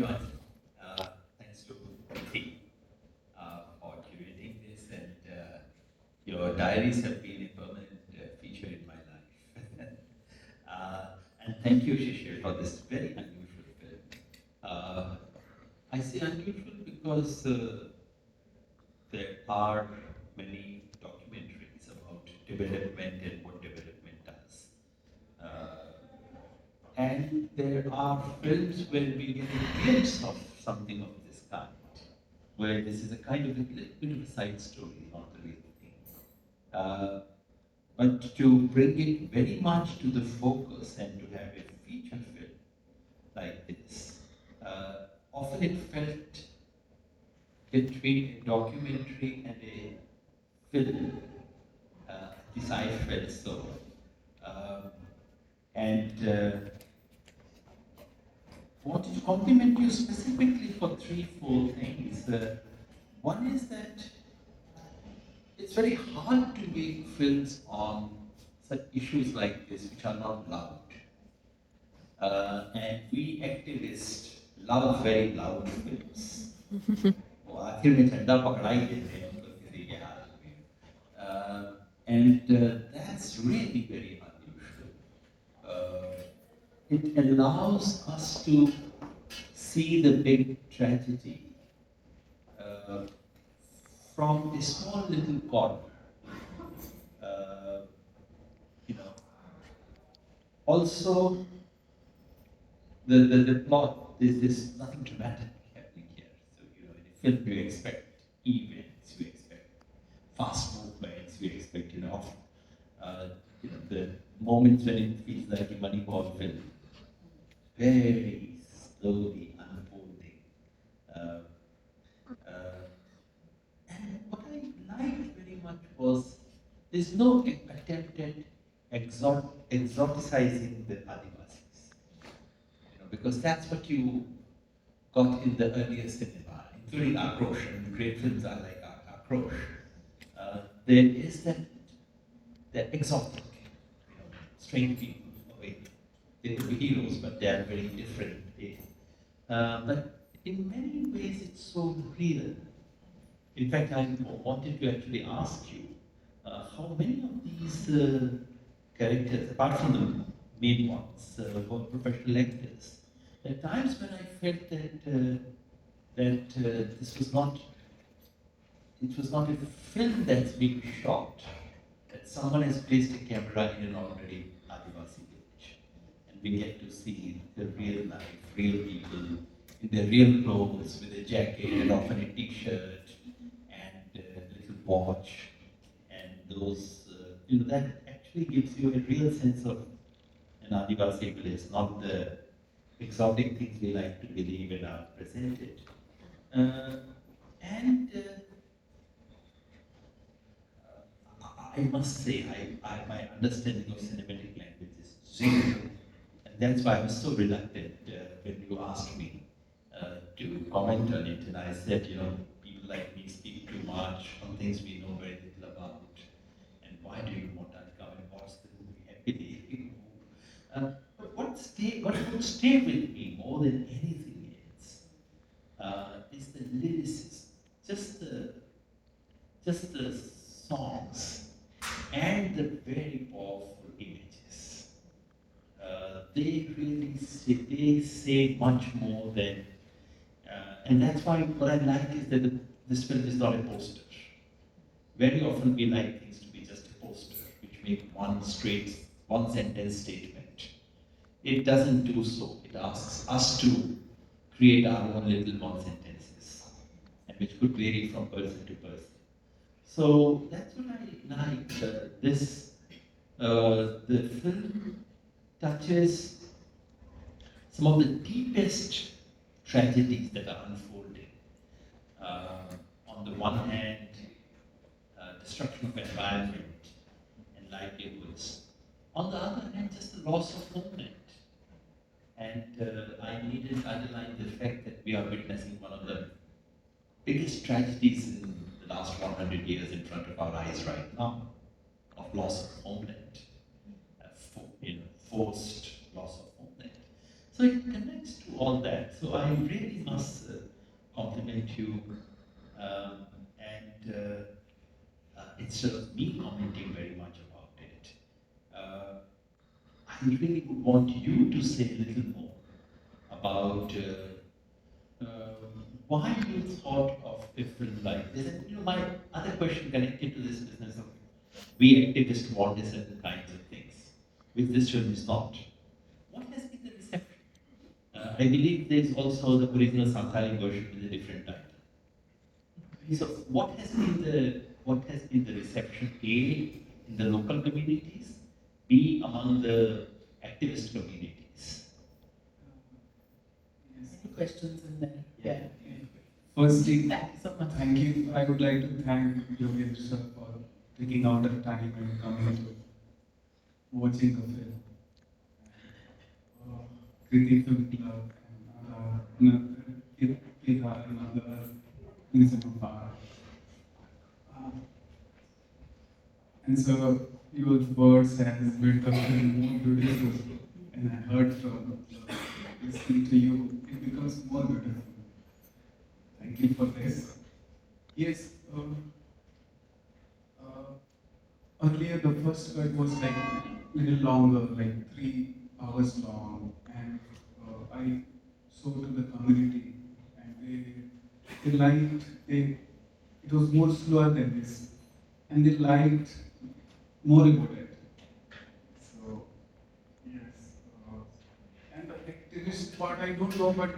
you, Anjali. Thanks to Priti for curating this, and your diaries have been a permanent feature in my life. And thank you, Shishir, for this very unusual film. Uh, I say unusual because there are many documentaries about development and what development does. And there are films where we get a glimpse of something of this kind, where this is a kind of a little bit of a side story, not the real thing. Uh, but to bring it very much to the focus and to have a feature film like this, often it felt between a documentary and a film. This I felt so. Um, and wanted to compliment you specifically for three, four things. One is that it's very hard to make films on such issues like this, which are not loud. And we activists love very loud films. वो आखिर में झंडा पकड़ा ही देते हैं उनको किसी के हाथ में. And that's really very unusual. It allows us to see the big tragedy uh, from a small little corner. Uh, you know, also the plot, there's nothing dramatic happening here. So, you know, in a film you expect events, you expect fast movements, you expect, the moments when it feels like a Moneyball film, very slowly unfolding. Uh, uh, and what I liked very much was there's no attempt at exoticizing the Adivasis, because that's what you got in the earlier cinema, including Akrosh, and great films are like Akrosh. There is that exotic, strange people. Wait, they could be heroes, but they are very different. But in many ways, it's so real. In fact, I wanted to actually ask you how many of these characters, apart from the main ones, were professional actors. There are times when I felt that this was not, it was not a film that's being shot, that someone has placed a camera in an ordinary Adivasi village, and we get to see the real life, real people in their real clothes, with a jacket and often a t-shirt and a little watch, and those, that actually gives you a real sense of an Adivasi village, not the exotic things we like to believe and are presented. And I must say, my understanding of cinematic language is zero. And that's why I was so reluctant when you asked me to comment on it. And I said, people like me speak too much on things we know very little about. And why do you want to come and watch the movie happily? But what would stay with me more than anything else is the lyricism, just the songs and the very powerful images. They say much more than, and that's why what I like is that this film is not a poster. Very often we like things to be just a poster, which make one sentence statement. It doesn't do so. It asks us to create our own little one sentences, and which could vary from person to person. So that's what I like. The film touches some of the deepest tragedies that are unfolding. On the one hand, destruction of environment and livelihoods. On the other hand, just the loss of homeland. And I needed to underline the fact that we are witnessing one of the biggest tragedies in the last 100 years in front of our eyes right now, loss of homeland, forced loss of homeland. So it connects to all that. So I really must compliment you. And instead of me commenting very much about it, uh, I really would want you to say a little more about why you thought of a film like this. And my other question connected to this business of we activists want certain kinds of things, which this film is not. What has been the reception? I believe there's also the original Santhali version with a different title. So what has been the reception A in the local communities, B among the activist communities? Yes. Any questions in there? Yeah. Firstly, thank you so much. Thank you. I would like to thank Yogesh sir for taking out the time and coming to watching the film. Kriti Film Club and another reason of art. Uh, and so your words has built up film more beautiful. And I heard from listening to you, it becomes more beautiful. Thank you for this. Yes. Earlier, the first cut was like little longer, like 3 hours long, and I showed to the community, and they liked it was more slower than this, and they liked more about it. So yes, and the activist part I don't know, but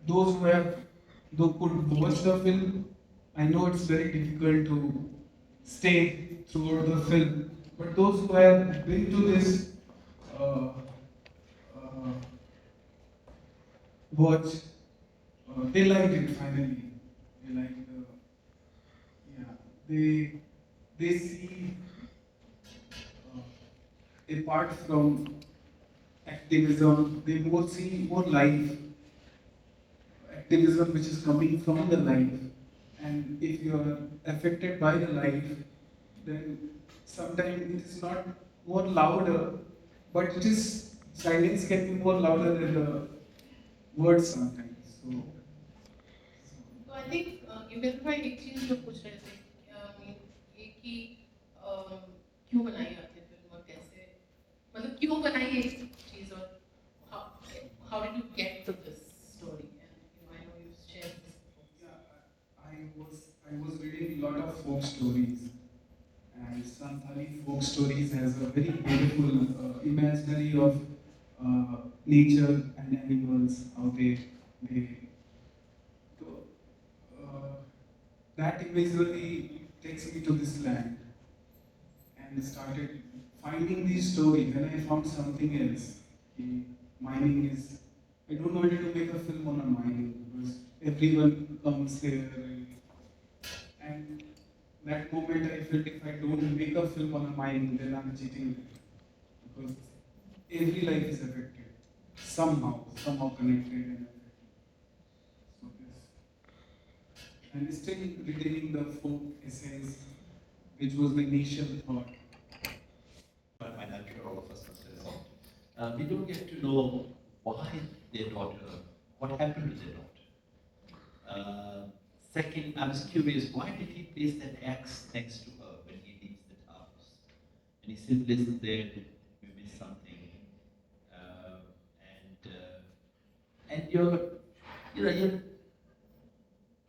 those who have who could watch the film, I know it's very difficult to stay throughout the film, but those who have been to this uh, uh, watch, they liked it finally. They like the yeah. They see uh, apart from activism, they more see more life activism which is coming from the life. And if you are affected by the life, then sometimes it is not more louder, but it is silence can be more louder than the words sometimes. तो I think Yugendra भाई एक चीज जो पूछ रहे थे एक ही क्यों बनाई आपने फिल्म और कैसे मतलब क्यों बनाई ये चीज और how did you get to this story and I know you shared this before. Yeah, I was reading a lot of folk stories, and Santhali folk stories has a very beautiful imaginary of nature and animals, how they so, uh, that imagery takes me to this land and started finding these stories. Then I found something else. Mining is. I don't wanted to make a film on a mining because everyone comes here, and that moment I felt if I don't make a film on a mining, then I'm cheating because every life is affected somehow connected and affected. So this, and still retaining the folk essence, which was the initial thought. But my natural, all of us must resolve. We don't get to know why their daughter, what happened to their daughter. Second, I was curious, why did he place that axe next to her when he leaves the house? And he said, listen there, we missed something. And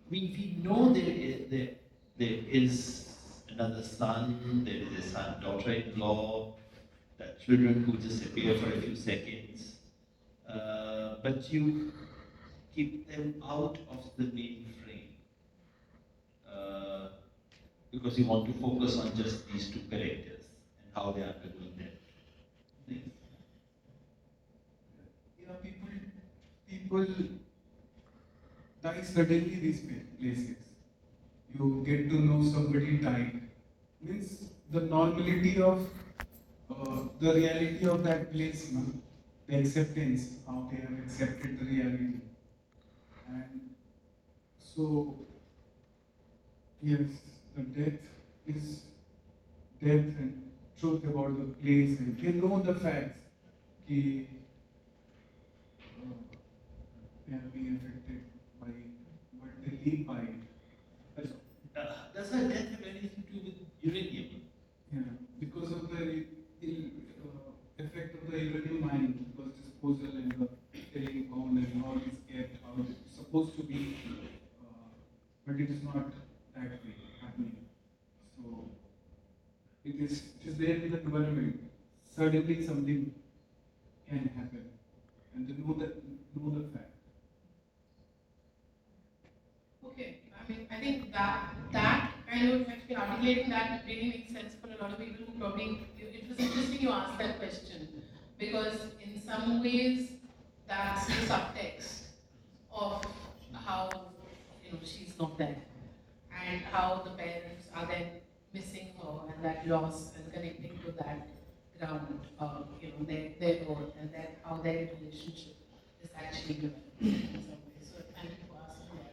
we know there is another son, there is a son, daughter-in-law, that children who just appear for a few seconds. But you keep them out of the main frame because you want to focus on just these two characters and how they are doing their things. Yeah, people die suddenly these places. You get to know somebody died. Means the normality of the reality of that place, no? The acceptance, how they have accepted the reality. And so, yes, the death is death and truth about the place. And they know the facts. Ki they are being affected by it, but they live by it. That's Does her death have anything to do with uranium? Yeah, because of the effect of the uranium mine, because disposal and the tailings bound and all is kept how it's supposed to be, but it is not that way happening. So it is there in the environment. Suddenly something can happen, and they know the fact. Okay, I mean, I think that kind of actually articulating that really makes sense for a lot of people who probably, it was interesting you asked that question, because in some ways that's the subtext of how, she's not there, and how the parents are then missing her, and that loss and connecting to that ground, their earth, and then how their relationship is actually developed in some way. So thank you for asking that,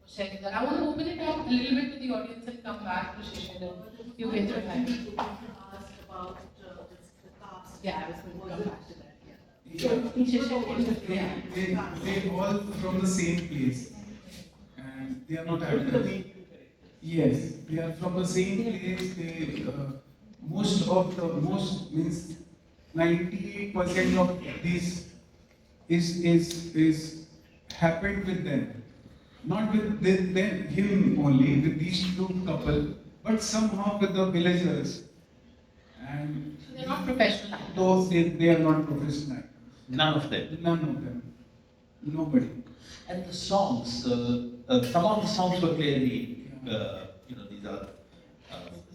for sharing that. I want to open it up a little bit to the audience and come back to Shishir. You can try. asked about the cast. Yeah, I was going to come back to that. Yeah. They all from the same place, and they are not actors. Yes, they are from the same place. They most means 98% of this is happened with them, not with them him only, with these two couple, but somehow with the villagers. And So they're not professional actors. those they are not professional actors. None of them. None of them. Nobody. And the songs, some of the songs were clearly, these are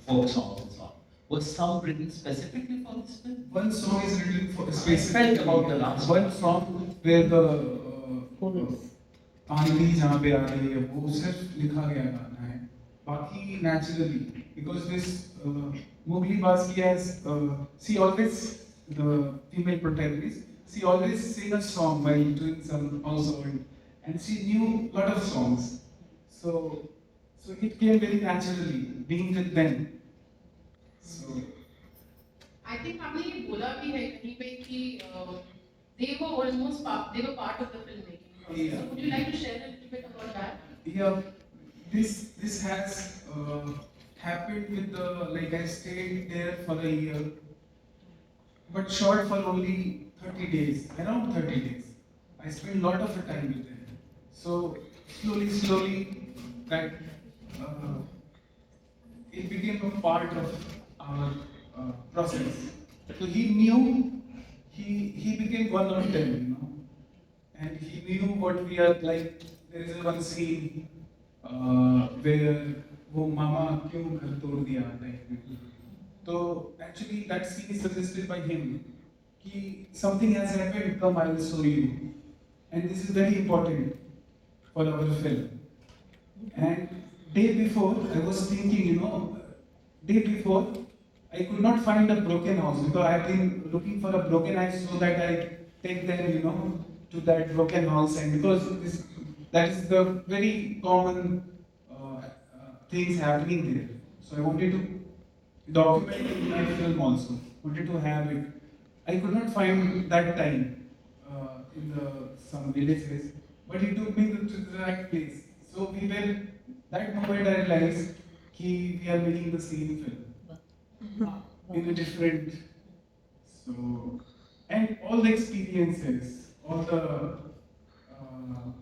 folk songs and so on. Was some written specifically for this film? One song is written for I specific felt about the last one song where the आंधी जहाँ पे आ रही है वो सिर्फ लिखा गया गाना है बाकी naturally because this Mowgli Basquiat has she always the female protagonist she always sing a song while doing some household and she knew a lot of songs so it came very naturally being with them so I think हमने ये बोला भी है कहीं पे कि they were almost part of the filmmaking process. Yeah. So would you like to share a little bit about that? yeah this has happened with the like I stayed there for a year but short for only 30 days around 30 days I spent a lot of time with them so slowly that it became a part of our process so he knew he became one of them and he knew what we are like there is one scene where वो मामा क्यों घर तोड़ दिया type में तो actually that scene is suggested by him कि something has happened come I will show you and this is very important for our film and day before I was thinking day before I could not find a broken house because I have been looking for a broken house so that I take them to that broken house and because that is the very common things happening there. So I wanted to document in my film also. Wanted to have it. I could not find that time in some villages, but it took me to the right place. So we were that moment I realized that we are making the same film in a different. So and all the experiences, all the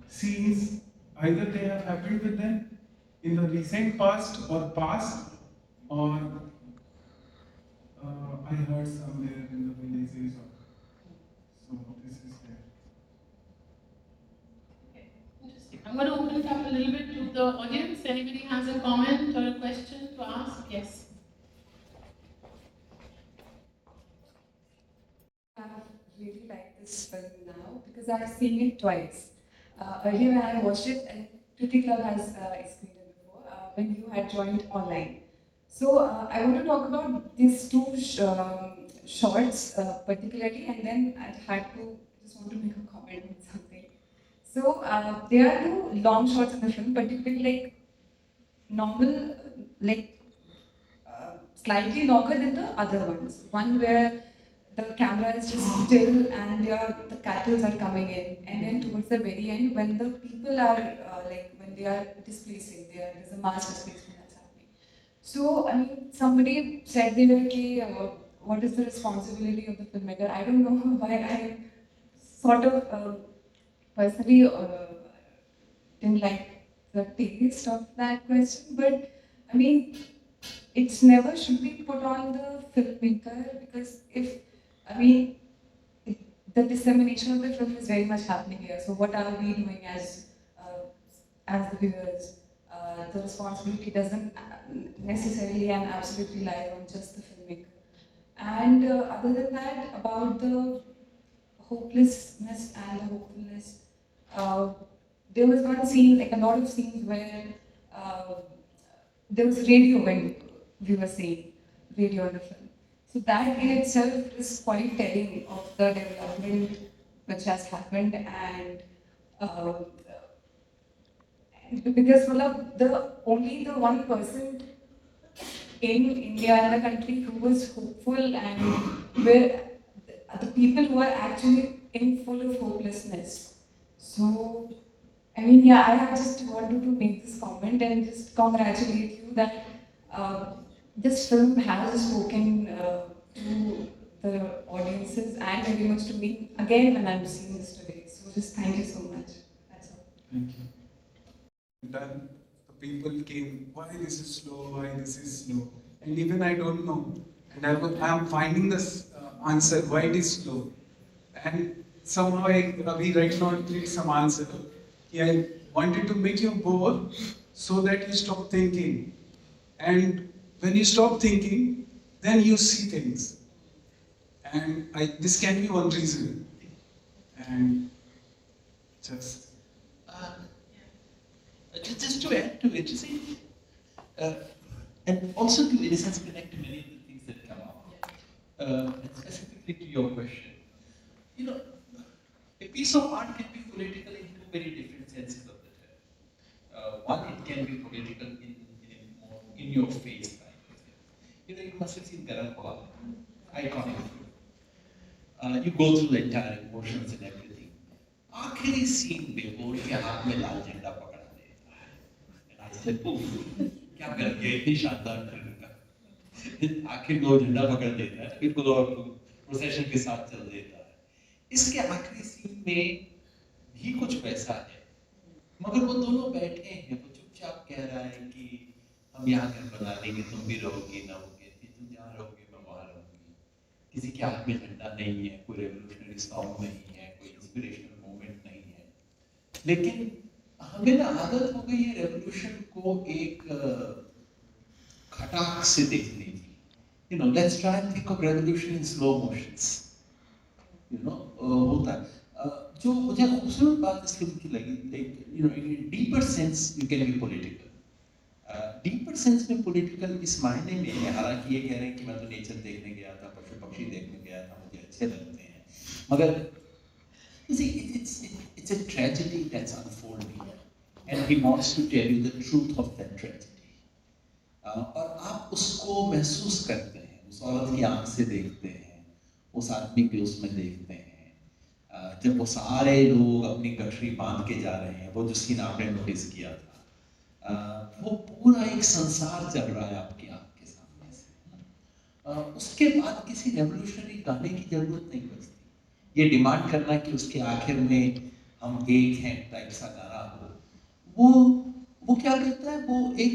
scenes, either they have happened with them in the recent past, or I heard somewhere in the villages. So this is there. Okay, interesting. I'm going to open it up a little bit to the audience. Anybody has a comment or a question to ask? Yes. I really like this film now because I've seen it twice. Earlier when I watched it, and Kriti Club has explained it before, when you had joined online. So I want to talk about these two shorts particularly, and then I had to just want to make a comment on something. So there are two long shots in the film, particularly like normal, like slightly longer than the other ones. One where the camera is just still and the cattle are coming in, and then towards the very end, when the people are when they are displacing, there's a mass displacement that's happening. So I mean, somebody said they were ki, what is the responsibility of the filmmaker? I don't know why I sort of personally didn't like the taste of that question, but I mean, it's never should be put on the filmmaker, because if I mean the dissemination of the film is very much happening here. So what are we doing as the viewers? The responsibility doesn't necessarily and absolutely lie on just the filmmaker. And other than that, about the hopelessness and the hopefulness, uh, there was one scene, like a lot of scenes where uh, there was radio when we were seeing radio in the film. So that in itself is quite telling of the development which has happened, and uh, because the only the one person in India and the country who was hopeful, and where the people who are actually in full of hopelessness. So I mean, yeah, I have just wanted to make this comment and just congratulate you that this film has spoken to the audiences and very much to me again when I'm seeing this today. So just thank you so much. That's all. Thank you. Then the people came, why this is slow, why this is slow, and even I don't know, and I am finding this answer why it is slow, and somehow Ravi right now did some answer. I wanted to make you bored so that you stop thinking, and when you stop thinking, then you see things, and this can be one reason, and just. Just to add to it, you see, and also to, in a sense, connect to many of the things that come up, and specifically to your question. You know, a piece of art can be political in two very different senses of the term. One, it can be political in more in your face kind of thing. You know, you must have seen Garam Pawar, iconic film. You go through the entire emotions and everything. आखिरी scene में वो उनके हाथ में लाल झंडा पकड़ा देता है, and I said, "Oof, क्या कर दिया इतनी शानदार फिल्म का?" आखिर वो झंडा पकड़ देता है, फिर वो प्रोसेशन के साथ चल देता है। इसके आखिरी सीन में भी कुछ वैसा है, मगर वो दोनों बैठे हैं, वो चुपचाप कह रहा है कि हम यहाँ घर बना लेंगे, तुम भी रहोगे ना होगे, तुम जहाँ रहोगे मैं वहाँ रहूंगी। किसी के हाथ में झंडा नहीं है, कोई रेवोल्यूशनरी सॉन्ग नहीं है, कोई इंस्पिरेशनल मोमेंट नहीं है, लेकिन हमें ना आदत हो गई है रेवोल्यूशन को एक खटाक से देखने की। You know, let's try and think of revolution in slow motions. You know, होता है। जो मुझे खूबसूरत बात इस फिल्म की लगी, like, you know, in a deeper sense you can be political. Deeper sense में पॉलिटिकल इस मायने में है, हालांकि ये कह रहे हैं कि मैं तो नेचर देखने गया था, पशु पक्षी देखने गया था, मुझे अच्छे लगते हैं, मगर you see, it's a tragedy that's unfolding, and he wants to tell you the truth of that tragedy. और आप उसको महसूस करते हैं, उस औरत की आंख से देखते हैं, उस आदमी के उसमें देखते हैं, जब वो सारे लोग अपनी गठरी बांध के जा रहे हैं, वो जो सीन आपने नोटिस किया था, वो पूरा एक संसार चल रहा है आपकी आंख के सामने से। उसके बाद किसी रेवोल्यूशनरी गाने की जरूरत नहीं बचती। ये डिमांड करना कि उसके आखिर में हम एक हैं टाइप सा गाना हो, वो क्या करता है, वो एक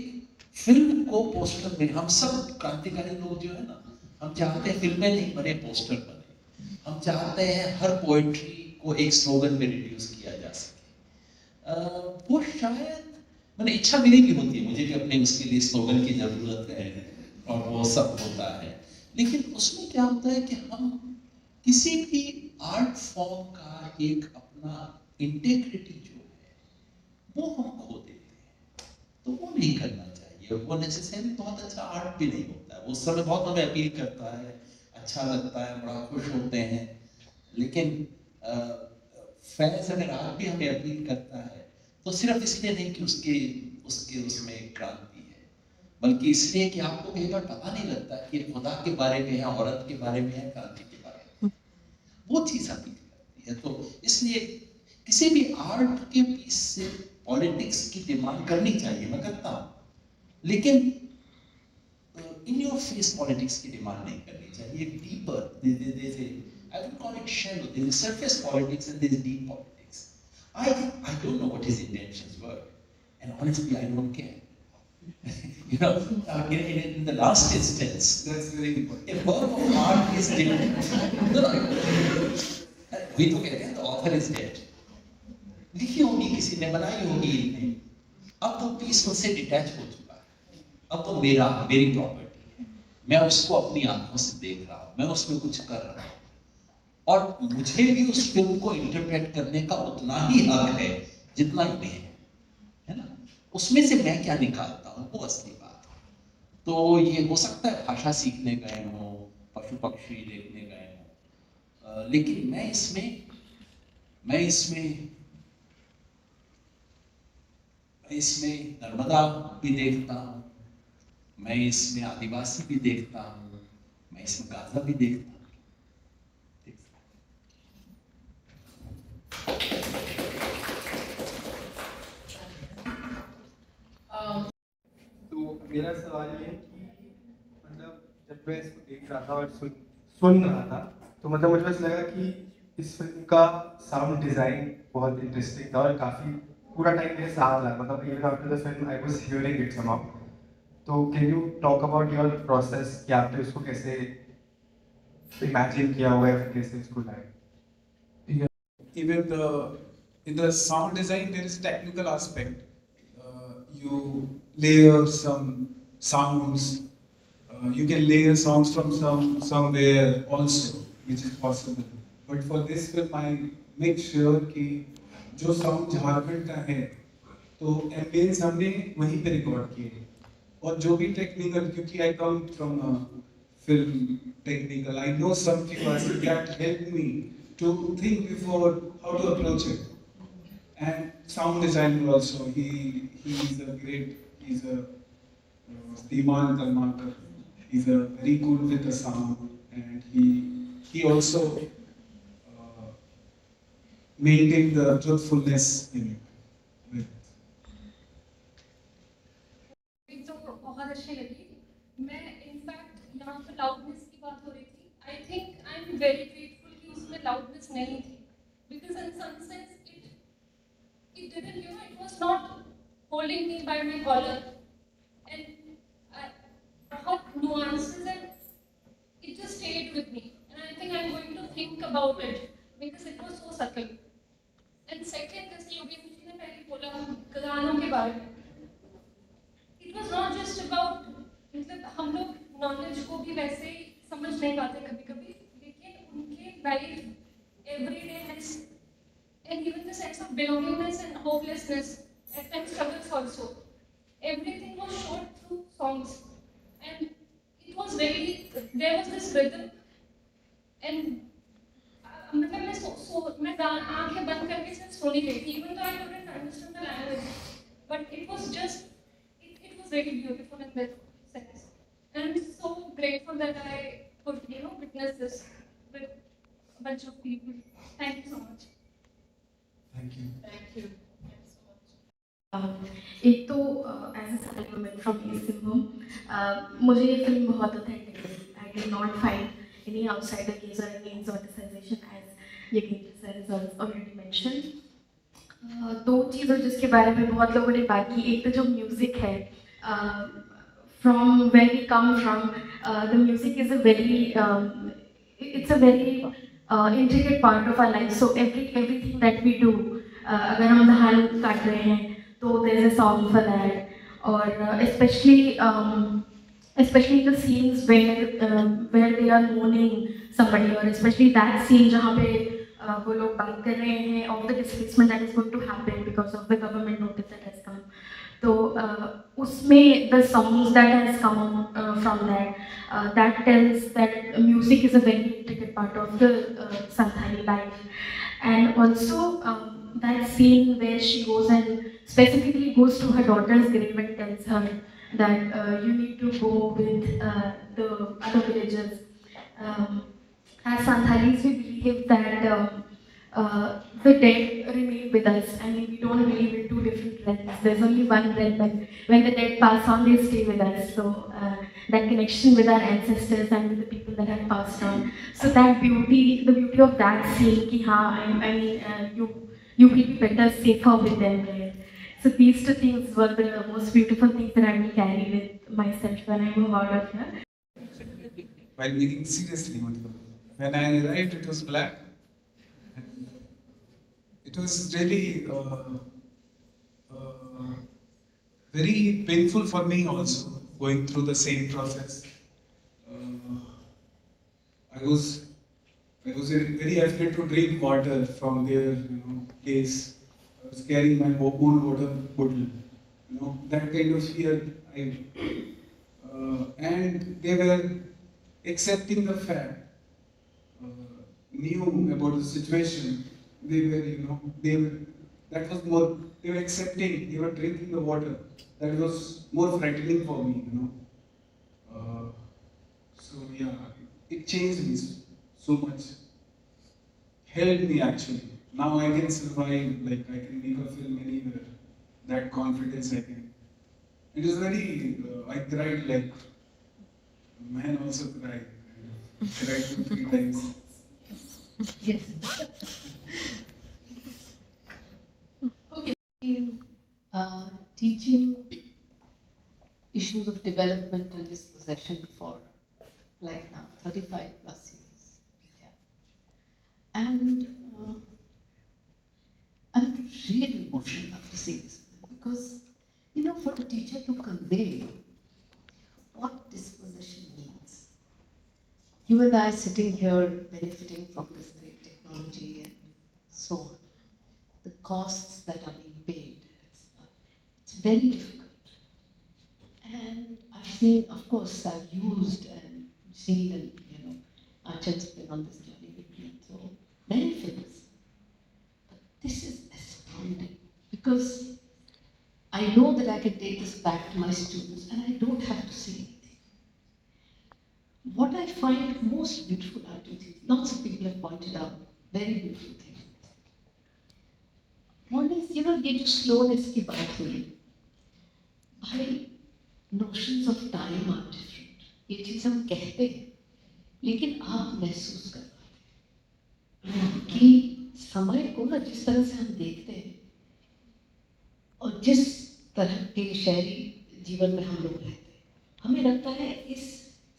फिल्म को पोस्टर में, हम सब क्रांतिकारी लोग जो है ना, हम चाहते हैं फिल्में नहीं बने, पोस्टर बने। हम चाहते हैं हर पोएट्री को एक स्लोगन में रिड्यूस किया जा सके। वो शायद मैंने इच्छा मेरी भी होती है, मुझे भी अपने उसके लिए स्लोगन की जरूरत है और वो सब होता है, लेकिन उसमें क्या होता है कि हम किसी भी आर्ट फॉर्म का एक अपना इंटेग्रिटी जो है वो हम खो देते हैं, तो वो नहीं करना चाहिए। वो नेसेसरी बहुत अच्छा आर्ट भी नहीं होता है, उस समय बहुत हमें अपील करता है, अच्छा लगता है, बड़ा खुश होते हैं, लेकिन फैज अगर आज भी हमें अपील करता है तो सिर्फ इसलिए नहीं कि उसके उसमें एक क्रांति है, बल्कि इसलिए कि आपको कई बार पता नहीं लगता कि ये खुदा के बारे में है, औरत के बारे में है, क्रांति के बारे में। वो चीज़ अपील करती है। तो इसलिए किसी भी आर्ट के पीस से पॉलिटिक्स की डिमांड करनी चाहिए, मैं करता हूँ, लेकिन इन योर फेस पॉलिटिक्स की डिमांड नहीं करनी चाहिए। Deeper, I would call it shallow. There is surface politics and there is deep politics. I don't know what his intentions were, and honestly, I don't care. You know, in the last instance, That's very important. a work of art is different. No, we तो कहते हैं the author is dead. लिखी होगी किसी ने, बनाई होगी इनने, अब वो पीस मुझसे डिटैच हो चुका है, अब वो मेरी प्रॉपर्टी है, मैं उसको अपनी आंखों से देख रहा हूँ, मैं उसमें कुछ कर रहा हूँ, और मुझे भी उस फिल्म को इंटरप्रेट करने का उतना ही हक है जितना इन्हें है ना। उसमें से मैं क्या निकालता हूँ वो असली बात है। तो ये हो सकता है भाषा सीखने गए हों, पशु पक्षी देखने गए हों, लेकिन मैं इसमें नर्मदा भी देखता हूँ, मैं इसमें आदिवासी भी देखता हूँ, मैं इसमें गाजा भी देखता हूँ। तो मेरा सवाल ये है कि मतलब जब मैं इसको देख रहा था और सुन रहा था, तो मतलब मुझे बस लगा कि इस फिल्म का साउंड डिज़ाइन बहुत इंटरेस्टिंग था और काफ़ी पूरा टाइम मेरे साथ रहा, मतलब even after the film I was hearing it somehow. तो can you talk about your process कि आपने उसको कैसे इमेजिन किया होगा या फिर कैसे उसको लाए? Even in the sound design there is technical aspect. You layer some sounds. You can layer songs from somewhere also, which is possible. But for this film, I make sure कि जो sound Jharkhand का है, तो ambience हमने वहीं पे record किए, और जो भी technical, क्योंकि I come from film technical, I know some few aspects that help me to think before how to approach it. And sound designer also, he's a great, he's a Diman Kalmankar. He's a very good with the sound, and he also maintained the truthfulness in it. तो बहुत अच्छी लगी। मैं in fact यहाँ पर loudness की बात हो रही थी, I think I am very grateful कि उसमें लाउडनेस नहीं थी, because in some sense it didn't, you know, it was not holding me by my collar, and बहुत nuances, and it just stayed with me, and I think I'm going to think about it because it was so subtle. And second, जैसे योगेंद्र जी ने पहले बोला गानों के बारे में, it was not just about, मतलब हम लोग नॉलेज को भी वैसे ही समझ नहीं पाते कभी-कभी, लेकिन उनके life everyday has, and even the sense of belongingness and hopelessness, at times struggles also. Everything was shown through songs, and it was very, there was this rhythm, and मतलब मैं आंखें बंद करके सिर्फ सुनी रही थी, even though I couldn't understand the language, but it was just, it was very beautiful in that sense, and I'm so grateful that I could, you know, witness this with a bunch of people. Thank you so much. Thank you. Thank you. Thanks so much. एक तो as a sad woman from east Singhbhum मुझे ये film बहुत authentic लगी। I did not find any outsider case और any exoticization as Yogendra sir has already mentioned. दो चीज़ें जिसके बारे में बहुत लोगों ने बात की, एक तो जो म्यूज़िक है, from where we come from, the music is a very, it's a very intricate part of our life. So everything that we do, अगर हम धान काट रहे हैं तो there is a song for that, और especially the scenes where they are mourning somebody, or especially that scene जहाँ पे वो लोग बात कर रहे हैं of the displacement that is going to happen because of the government notice that has come. तो उसमें the songs that has come from that tells that music is a very intricate part of the Santhali life. And also that scene where she goes and specifically goes to her daughter's grave and tells her that you need to go with the other villagers. as Santhalis, we believe that the dead remain with us. I mean, we don't believe in two different realms. There's only one realm, and when the dead pass on, they stay with us. So that connection with our ancestors and with the people that have passed on. So that beauty, the beauty of that scene, ki haan, I mean, you will be better, safer with them. Right? So these two things were the most beautiful things that I will carry with myself when I move out of here. While making seriously, when I arrived, it was black. It was really very painful for me also, going through the same process. I was very afraid to drink water from their place. I was carrying my own water bottle. That kind of fear. And they were accepting the fact, knew about the situation. They were, that was more, they were accepting, they were drinking the water. That was more frightening for me, So yeah, it changed me so much. Helped me actually. Now I can survive, like I can make a film anywhere. That confidence I can. It is very, I cried like, man also cried. I cried 2-3 times. Yes. Okay. Teaching issues of development and dispossession for like now 35 plus years. Yeah. And I'm really emotional after seeing this because, for a teacher to convey what dispossession means. You and I sitting here benefiting from this great technology and so on. The costs that are being paid, it's very difficult. And I've seen, of course, I've used and seen and, Achan's been on this journey with me, so many films. But this is astounding because I know that I can take this back to my students and I don't have to say anything. What I find most beautiful out of it, lots of people have pointed out very beautiful things. One is, ये जो slowness की बात हुई, भाई notions of time are different. ये चीज़ हम कहते हैं, लेकिन आप महसूस कर पाते हैं कि समय को ना जिस तरह से हम देखते हैं और जिस तरह के शहरी जीवन में हम लोग रहते हैं, हमें लगता है इस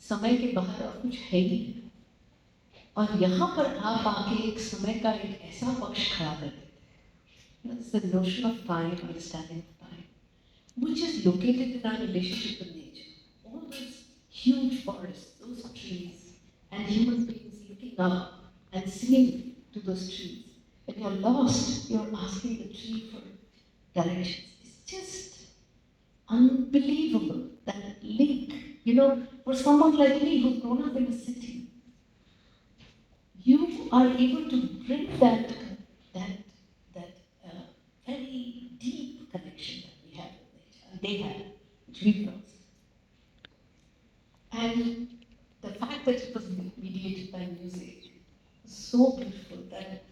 समय के बाहर और कुछ है ही नहीं। और यहाँ पर आप आके एक समय का एक ऐसा पक्ष खड़ा कर देते हैं। It's the notion of time, understanding of time, which is located in our relationship with nature. All those huge forests, those trees, and human beings looking up and singing to those trees. When you're lost, you're asking the tree for directions. It's just unbelievable, that link. For someone like me who's grown up in a city, you are able to bring that very deep connection that we have with nature, and they have, which we've lost. And the fact that it was mediated by music was so beautiful that,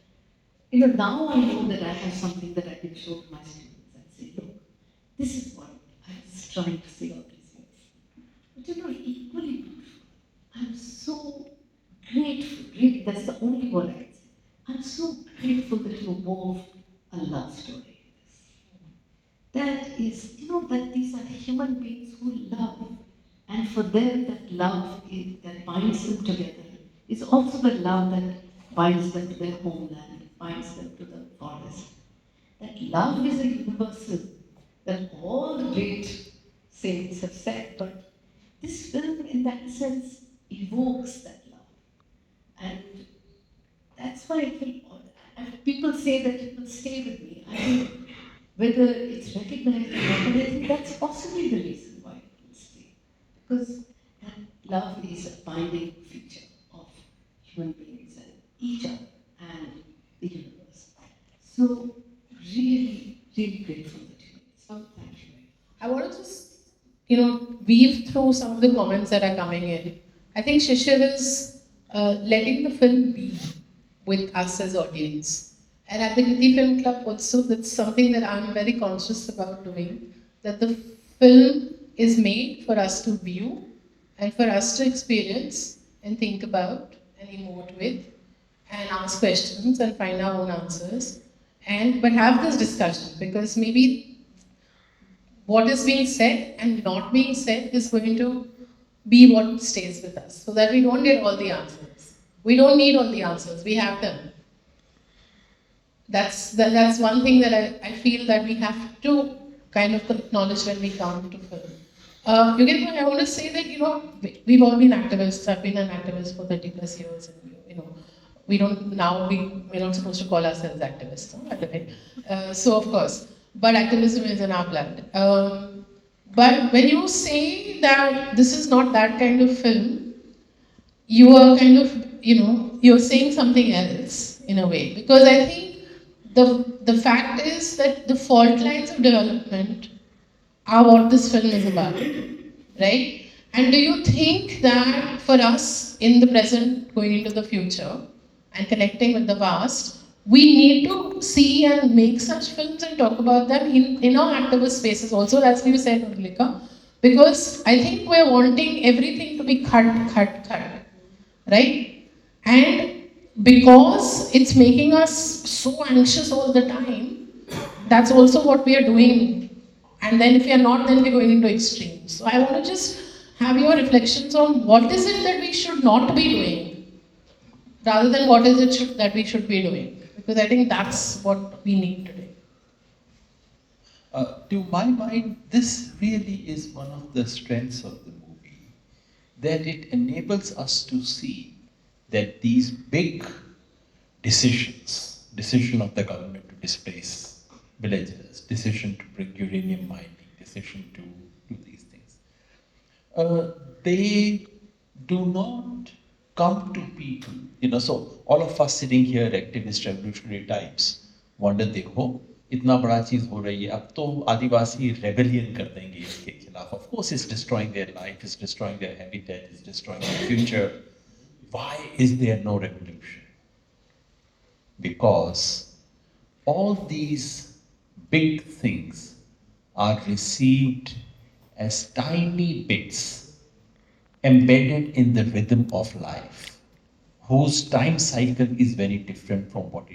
now I know that I have something that I can show to my students and say, look, this is what I was trying to say all these years. But equally beautiful. I'm so grateful, really, that's the only word I can say. I'm so grateful that you wove a love story. That is, that these are human beings who love, and for them that love that binds them together is also the love that binds them to their homeland, binds them to the forest. That love is a universal that all the great saints have said, but this film in that sense evokes that love. And that's why I feel, and people say that it will stay with me. I think whether it's recognized or not, but I think that's possibly the reason why it will stay. Because that love is a binding feature of human beings and each other and the universe. So really, really grateful that you made this. So thank you. I want to just, weave through some of the comments that are coming in. I think Shishir is letting the film be with us as audience. And at the Kriti Film Club also, that's something that I'm very conscious about doing, that the film is made for us to view and for us to experience and think about and emote with and ask questions and find our own answers and but have this discussion, because maybe what is being said and not being said is going to be what stays with us, so that we don't get all the answers. We don't need all the answers, we have them. That's one thing that I feel that we have to kind of acknowledge when we come to film. I want to say that, we've all been activists. I've been an activist for 30 plus years, and we're not supposed to call ourselves activists, no? By the way. So of course, but activism is in our blood. But when you say that this is not that kind of film, you are kind of, you're saying something else in a way. Because I think the fact is that the fault lines of development are what this film is about, right? And do you think that for us in the present, going into the future, and connecting with the past, we need to see and make such films and talk about them in our activist spaces also, as you said, Urlika, because I think we're wanting everything to be cut, right? And because it's making us so anxious all the time, that's also what we are doing. And then if we are not, then we're going into extremes. So I want to just have your reflections on what is it that we should not be doing, rather than what is it that we should be doing. Because I think that's what we need today. To my mind, this really is one of the strengths of the movie, that it enables us to see that these big decision of the government to displace villagers, decision to bring uranium mining, decision to do these things, they do not come to people. So all of us sitting here, activist revolutionary types, wonder, देखो इतना बड़ा चीज हो रही है, अब तो आदिवासी rebellion कर देंगे इसके खिलाफ. Of course, it's destroying their life, it's destroying their habitat, it's destroying their future. Why is there no revolution? Because all these big things are received as tiny bits embedded in the rhythm of life, whose time cycle is very different from what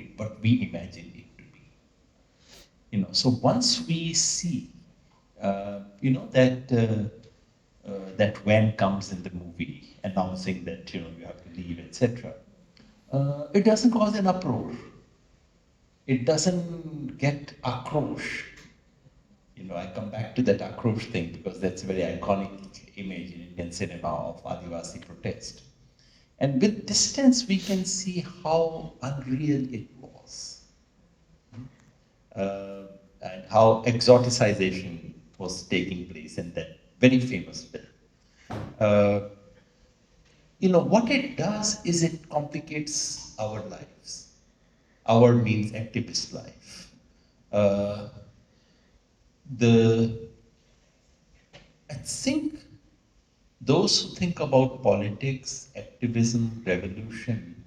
we imagine it to be. So once we see, that van comes in the movie announcing that you have to leave, etc. It doesn't cause an uproar. It doesn't get akrosh. I come back to that akrosh thing because that's a very iconic image in Indian cinema of Adivasi protest. And with distance, we can see how unreal it was, and how exoticization was taking place in that very famous film. What it does is it complicates our lives. Our means activist life. I think those who think about politics, activism, revolution,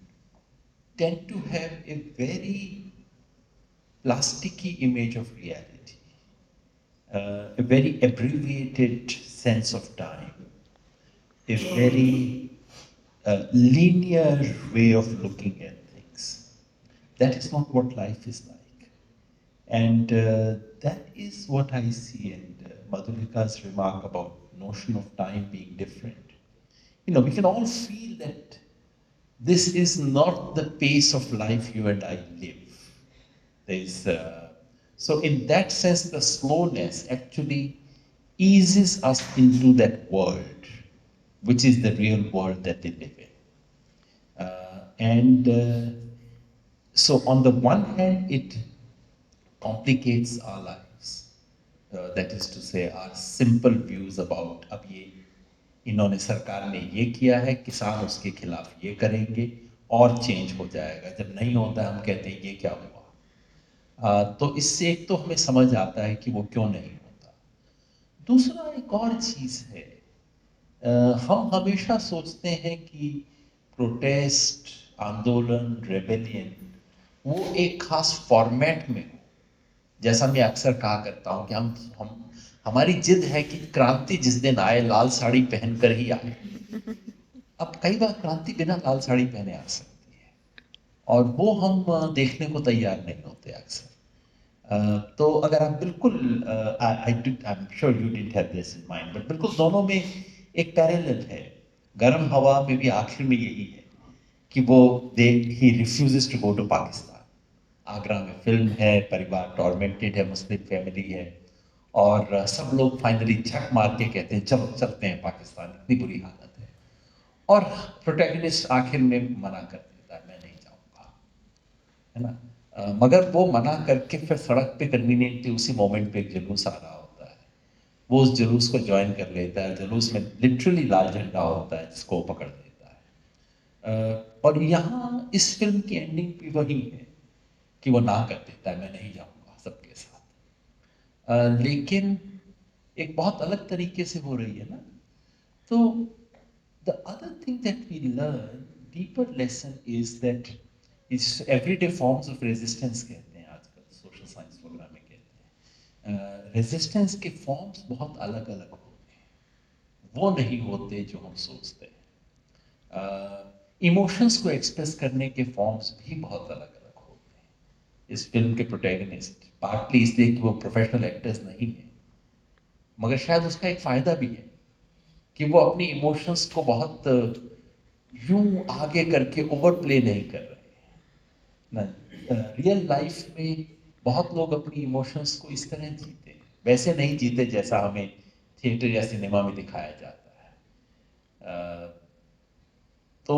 tend to have a very plasticky image of reality, a very abbreviated sense of time, a very linear way of looking at things. That is not what life is like. And that is what I see in Madhulika's remark about notion of time being different. We can all feel that this is not the pace of life you and I live. So in that sense, the slowness actually eases us into that world, which is the real world that they live in. So on the one hand, it complicates our lives. That is to say, our simple views about अब ये इन्होंने सरकार ने ये किया है, किसान उसके खिलाफ ये करेंगे और चेंज हो जाएगा. जब नहीं होता हम कहते हैं ये क्या हुआ. तो इससे एक तो हमें समझ आता है कि वो क्यों नहीं होता. दूसरा एक और चीज़ है, हम हमेशा सोचते हैं कि प्रोटेस्ट, आंदोलन, रेबेलियन वो एक खास फॉर्मेट में हो। जैसा मैं अक्सर कहा करता हूँ कि हम हमारी जिद है कि क्रांति जिस दिन आए लाल साड़ी पहनकर ही आए। अब कई बार क्रांति बिना लाल साड़ी पहने आ सकती है और वो हम देखने को तैयार नहीं होते अक्सर। तो अगर आप बिल्कुल I am sure you didn't have this in mind, but बिल्कुल दोनों में एक पैरेलल है। गर्म हवा में भी आखिर में यही है कि वो ही refuses to go to Pakistan. Agra में फिल्म है, परिवार टॉर्मेंटेड है, मुस्लिम फैमिली है और सब लोग फाइनली झक मार के कहते हैं चलो चलते हैं पाकिस्तान, इतनी बुरी हालत है। और प्रोटैगनिस्ट आखिर में मना कर देता है, मैं नहीं जाऊँगा, है ना। मगर वो मना करके फिर सड़क पे कन्वीनियंटली उसी मोमेंट पे एक जुलूस आ रहा होता है, वो उस जुलूस को ज्वाइन कर लेता है। जुलूस में लिटरली लाल झंडा होता है जिसको वो पकड़ लेता है। और यहाँ इस फिल्म की एंडिंग भी वही है कि वो ना कर देता है, मैं नहीं जाऊँगा सबके साथ। लेकिन एक बहुत अलग तरीके से हो रही है ना। तो the other thing that we learn, deeper lesson is that इस एवरीडे फॉर्म्स ऑफ रेजिस्टेंस कहते हैं आजकल सोशल साइंस वगैरह में कहते हैं। रेजिस्टेंस के फॉर्म्स बहुत अलग अलग होते हैं, वो नहीं होते जो हम सोचते हैं। इमोशंस को एक्सप्रेस करने के फॉर्म्स भी बहुत अलग अलग होते हैं। इस फिल्म के प्रोटैगनिस्ट पार्टली इसलिए कि वो प्रोफेशनल एक्टर्स नहीं है, मगर शायद उसका एक फायदा भी है कि वो अपनी इमोशंस को बहुत यूं आगे करके ओवर प्ले नहीं कर रहे हैं। रियल लाइफ में बहुत लोग अपनी इमोशंस को इस तरह जीते हैं, वैसे नहीं जीते जैसा हमें थिएटर या सिनेमा में दिखाया जाता है। तो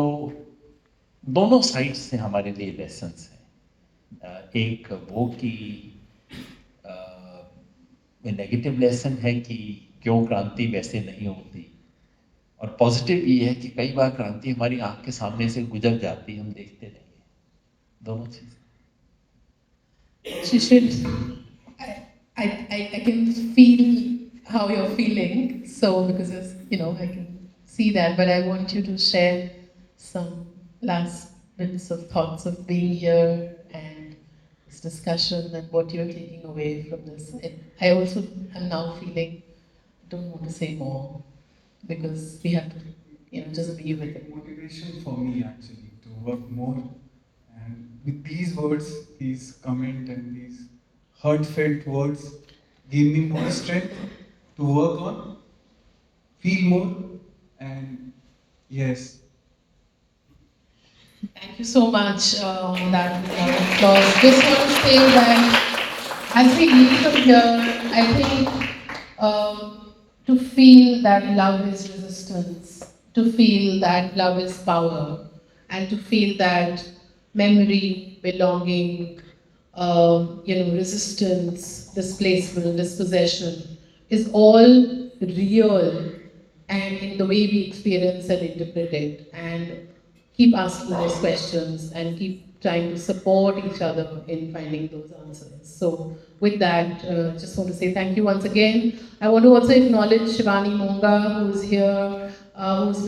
दोनों साइड से हमारे लिए लेसन्स हैं। एक वो कि नेगेटिव लेसन है कि क्यों क्रांति वैसे नहीं होती, और पॉजिटिव ये है कि कई बार क्रांति हमारी आंख के सामने से गुजर जाती, हम देखते नहीं हैं। दोनों चीजें। Shishir, I can feel how you're feeling. So because I can see that, but I want you to share some last bits of thoughts of being here and this discussion and what you're taking away from this. I also am now feeling don't want to say more because we have to, just be with it. Motivation for me actually to work more, and with these words, these comment and these heartfelt words give me more strength to work on, feel more, and yes. Thank you so much on that applause. Just want to say that as we leave from here, I think to feel that love is resistance, to feel that love is power, and to feel that memory, belonging, resistance, displacement, dispossession is all real and in the way we experience and interpret it. And keep asking those questions and keep trying to support each other in finding those answers. So with that, just want to say thank you once again. I want to also acknowledge Shivani Monga, who's here, who's